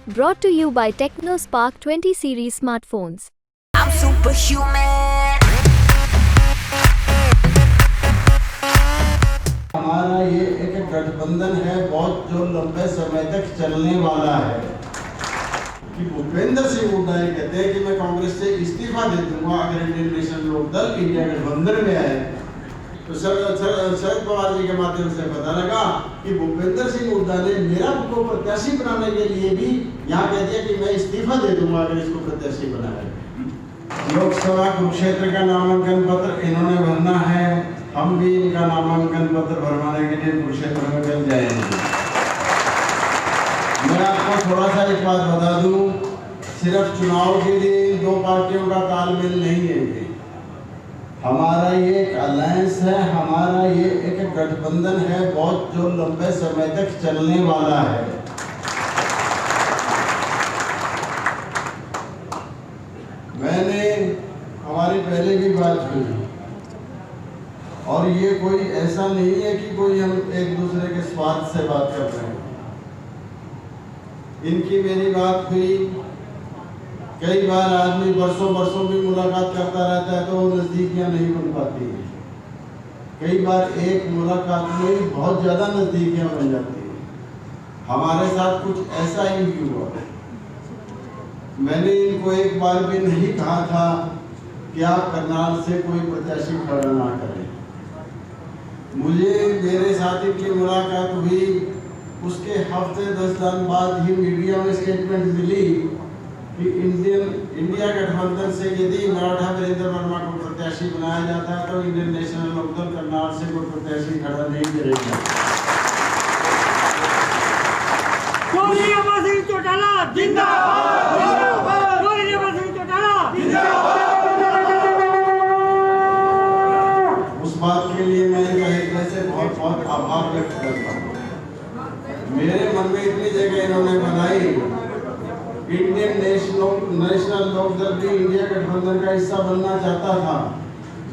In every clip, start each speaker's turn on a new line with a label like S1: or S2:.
S1: Brought to you by TechnoSpark 20 series smartphones.
S2: I'm superhuman.
S3: हमारा ये एक गठबंधन है बहुत जो लंबे समय तक चलने वाला है कि भूपेंद्र सिंह हुड्डा ये कहते हैं कि मैं कांग्रेस से इस्तीफा दे दूंगा अगर इंडियन नेशनल लोकदल इंडिया गठबंधन में आए। तो शरद पवार जी के माध्यम से पता लगा कि भूपेंद्र सिंह हुड्डा ने मेरा को प्रत्याशी बनाने के लिए भी यहाँ कह दिया कि मैं इस्तीफा दे दूंगा अगर इसको प्रत्याशी बनाया। लोकसभा कुरुक्षेत्र का नामांकन पत्र इन्होंने भरना है, हम भी इनका नामांकन पत्र भरवाने के लिए कुरुक्षेत्र में कल जाएंगे। मैं आपको थोड़ा सा एक बात बता दूं, सिर्फ चुनाव के लिए दो पार्टियों का तालमेल नहीं है। हमारा ये एक अलायंस है, हमारा ये एक गठबंधन है बहुत जो लंबे समय तक चलने वाला है। मैंने हमारी पहले भी बात हुई और ये कोई ऐसा नहीं है कि कोई हम एक दूसरे के स्वार्थ से बात कर रहे हैं। इनकी मेरी बात हुई, कई बार आदमी बरसों भी मुलाकात करता रहता है तो नज़दीकियां नहीं बन पाती हैं। कई बार एक मुलाकात में बहुत ज़्यादा नज़दीकियां बन जाती हैं। हमारे साथ कुछ ऐसा ही हुआ। मैंने इनको एक बार भी नहीं कहा था कि आप करनाल से कोई प्रत्याशी खड़ा ना करें। मुझे मेरे साथी की मुलाकात हुई, उसके हफ्ते 10 दिन बाद ही मीडिया में स्टेटमेंट मिली कि इंडिया गठबंधन से यदि मराठा वीरेंद्र वर्मा को प्रत्याशी बनाया जाता है तो इंडियन नेशनल लोकदल करनाल से कोई प्रत्याशी खड़ा नहीं करेगा। उस बात के लिए मैं वैसे बहुत बहुत आभार व्यक्त करता हूँ। मेरे मन में इतनी जगह इन्होंने बनाई, इंडियन नेशनल लोकदल भी इंडिया गठबंधन का हिस्सा बनना चाहता था।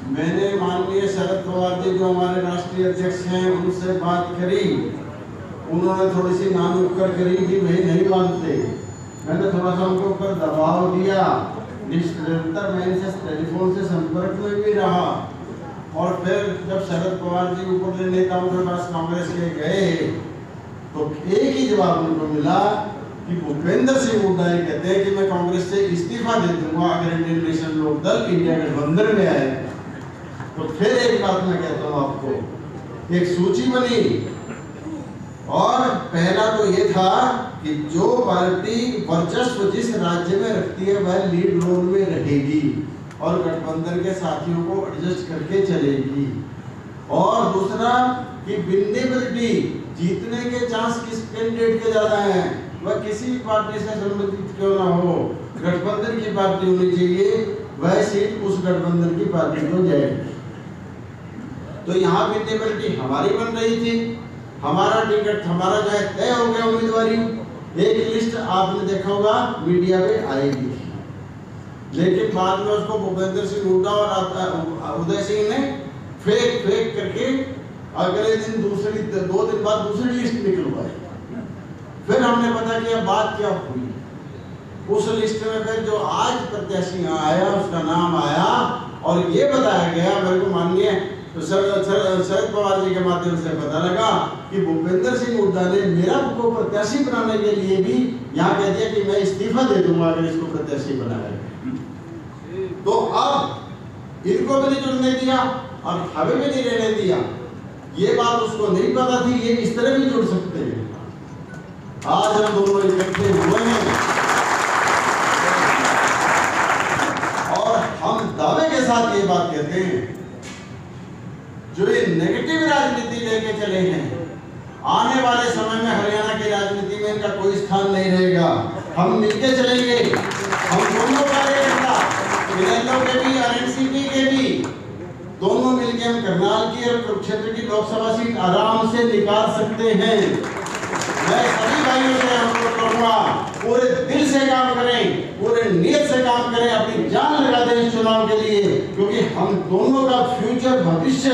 S3: मैंने माननीय शरद पवार जी जो हमारे राष्ट्रीय अध्यक्ष हैं उनसे बात करी, उन्होंने थोड़ी सी नानुक्कर करी कि भाई नहीं मानते। मैंने थोड़ा सा उनके ऊपर दबाव दिया, निरंतर मैं इनसे टेलीफोन से संपर्क में भी रहा और फिर जब शरद पवार जी ऊपर नेताओं के पास कांग्रेस के गए तो एक ही जवाब उनको मिला कि भूपेंद्र सिंह हुड्डा ये कहते हैं कि मैं कांग्रेस से इस्तीफा दे दूंगा अगर इंडियन नेशनल लोकदल इंडिया गठबंधन में आए। तो फिर एक बात मैं कहता हूँ आपको, एक सूची बनी और पहला तो ये था कि जो पार्टी वर्चस्व जिस राज्य में रखती है वह लीड रोल में रहेगी और गठबंधन के साथियों को एडजस्ट करके चलेगी। और दूसरा कि विनेबिलिटी, जीतने के चांस किस कैंडिडेट के ज्यादा हैं, वह किसी भी पार्टी से संबंधित क्यों ना हो, गठबंधन की पार्टी होनी चाहिए, वह सीट उस गठबंधन की पार्टी को जाएगी। तो यहाँ विनेबिलिटी हमारी बन रही थी, हमारा टिकट हमारा जो है तय हो गया उम्मीदवारी। एक लिस्ट आपने देखा होगा मीडिया पे आएगी, लेकिन बाद में उसको भूपेंद्र सिंह हुड्डा और उदय सिंह ने फेक करके अगले दिन 2 दिन बाद दूसरी लिस्ट निकलवाई। फिर हमने पता किया बात क्या हुई। उस लिस्ट में फिर जो आज प्रत्याशी आया उसका नाम आया और ये बताया गया, मेरे को माननीय तो शरद पवार जी के माध्यम से पता लगा कि भूपेंद्र सिंह हुड्डा ने मेरा को प्रत्याशी बनाने के लिए भी यहाँ कह दिया कि मैं इस्तीफा दे दूंगा अगर इसको प्रत्याशी बनाया। तो अब इनको भी नहीं जुड़ने दिया और हमें भी नहीं रहने दिया। ये बात उसको नहीं पता थी, ये इस तरह भी जुड़ सकते हैं। आज हम दोनों इकट्ठे हुए हैं और हम दावे के साथ ये बात कहते हैं, जो ये नेगेटिव राजनीति लेके चले हैं, आने वाले समय में हरियाणा की राजनीति में इनका कोई स्थान नहीं रहेगा। हम मिलके चलेंगे, हम दोनों कार्यकर्ता इनेलो के भी और एनसीपी के भी, दोनों मिलकर हम करनाल की और कुरुक्षेत्र की लोकसभा सीट आराम से निकाल सकते हैं। मैं सभी भाइयों से अनुरोध करूंगा, पूरे दिल से काम करें, पूरे नियत से काम करें, अपनी जान लगा दें इस चुनाव के लिए, क्योंकि हम दोनों का फ्यूचर भविष्य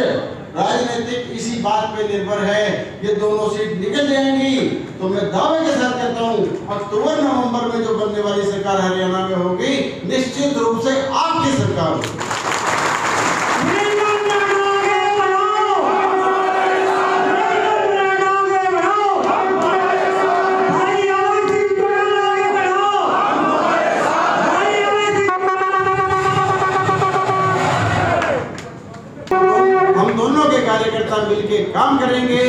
S3: राजनीतिक इसी बात पे निर्भर है, ये दोनों सीट निकल जाएंगी तो मैं दावे के साथ कहता हूँ अक्टूबर नवंबर में जो बनने वाली सरकार हरियाणा में होगी निश्चित रूप से आपकी सरकार होगी। दोनों के कार्यकर्ता मिलके काम करेंगे,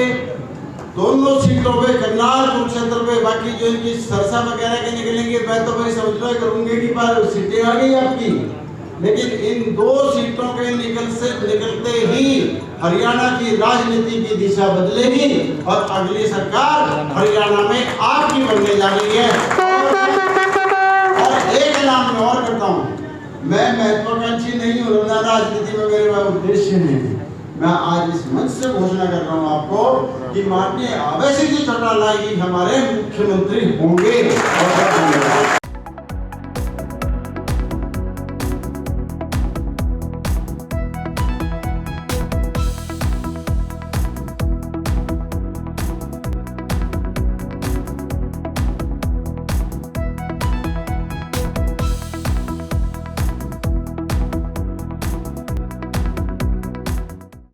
S3: दोनों सीटों पे करनाल कुरुक्षेत्र पे, बाकी जो इनकी सरसा वगैरह के निकलेंगे मैं तो भाई समझ लो करूंगे कि पर सीटें आ गई आपकी, लेकिन इन 2 सीटों के निकलते ही हरियाणा की राजनीति की दिशा बदलेगी और अगली सरकार हरियाणा में आपकी बनने जा रही है। और एक ऐलान मैं और करता हूँ, मैं महत्वाकांक्षी नहीं हूँ, राजनीति में मेरे उद्देश्य नहीं। मैं आज इस मंच से घोषणा कर रहा हूँ आपको कि माननीय अभय सिंह जी चौटाला ही हमारे मुख्यमंत्री होंगे।